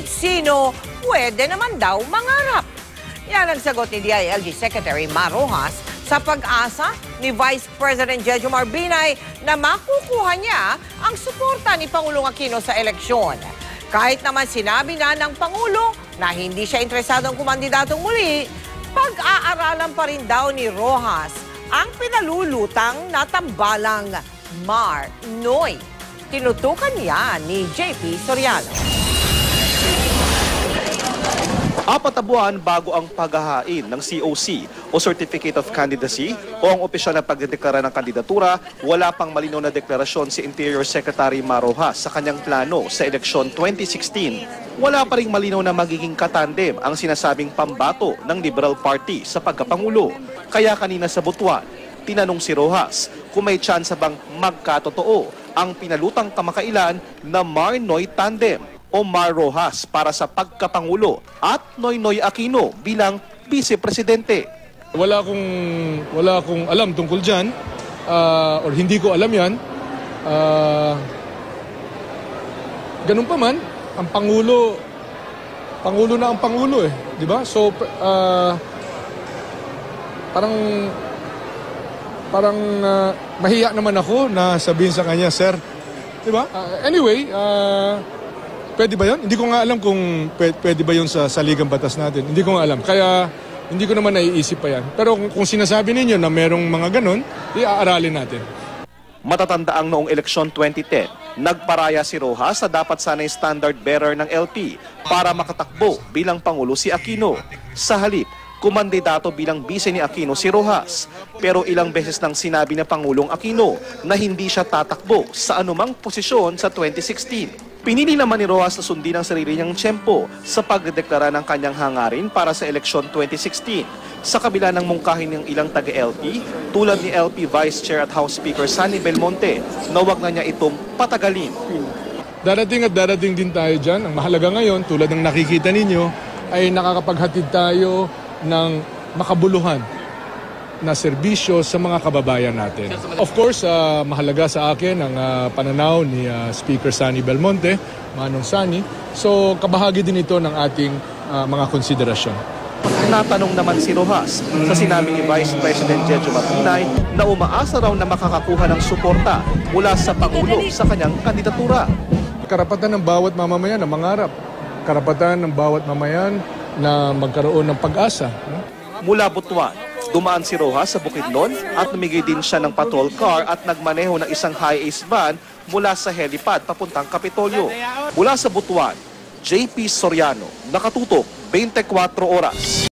kahit sino pwede naman daw mangarap. Yan ang sagot ni DILG Secretary Mar Rojas sa pag-asa ni Vice President Jejomar Binay na makukuha niya ang suporta ni Pangulong Aquino sa eleksyon. Kahit naman sinabi na ng Pangulo na hindi siya interesadong kumandidatong muli, pag-aaralan pa rin daw ni Rojas ang pinalulutang na tambalang Mar Noy. Tinutukan niya ni JP Soriano. 4 na buwan bago ang paghahain ng COC o Certificate of Candidacy o ang opisyal na pagdedeklara ng kandidatura, wala pang malinaw na deklarasyon si Interior Secretary Mar Rojas sa kanyang plano sa eleksyon 2016. Wala pa ring malinaw na magiging katandem ang sinasabing pambato ng Liberal Party sa pagkapangulo. Kaya kanina sa Butuan, tinanong si Rojas kung may tsansa bang magkatotoo ang pinalutang kamakailan na Mar-Noy tandem o Mar Rojas para sa pagkapangulo at Noynoy Aquino bilang vice-presidente. Wala akong alam tungkol dyan, or hindi ko alam yan. Ganun pa man, ang Pangulo na ang Pangulo eh, di ba? So, parang mahiya naman ako na sabihin sa kanya, sir, di ba? Anyway, pwede ba yun? Hindi ko nga alam kung pwede ba yun sa saligang batas natin. Hindi ko nga alam. Kaya hindi ko naman naiisip pa yan. Pero kung sinasabi ninyo na merong mga ganun, iaaralin natin. Matatandaang noong eleksyon 2010, nagparaya si Rojas sa dapat sana'y standard bearer ng LP para makatakbo bilang Pangulo si Aquino. Sa halip, kumandidato bilang bise ni Aquino si Rojas. Pero ilang beses nang sinabi na Pangulong Aquino na hindi siya tatakbo sa anumang posisyon sa 2016. Pinili naman ni Rojas na sundin ang sarili niyang tiyempo sa pagdedeklara ng kanyang hangarin para sa eleksyon 2016. Sa kabila ng mungkahin ng ilang taga-LP, tulad ni LP Vice Chair at House Speaker Sonny Belmonte, na wag na niya itong patagalin. Darating at darating din tayo dyan. Ang mahalaga ngayon, tulad ng nakikita ninyo, ay nakakapaghatid tayo ng makabuluhan na serbisyo sa mga kababayan natin. Of course, mahalaga sa akin ang pananaw ni Speaker Sonny Belmonte, Manong Sonny. So, kabahagi din ito ng ating mga konsiderasyon. Natanong naman si Rojas sa sinabi ni Vice President Jejomar Binay na umaasa raw na makakakuha ng suporta mula sa Pangulo sa kanyang kandidatura. Karapatan ng bawat mamamayan na mangarap. Karapatan ng bawat mamayan na magkaroon ng pag-asa. Mula Butuan, dumaan si Rojas sa Bukidnon at namigay din siya ng patrol car at nagmaneho ng isang high-ace van mula sa helipad papuntang Kapitolyo. Mula sa Butuan, JP Soriano, nakatutok 24 oras.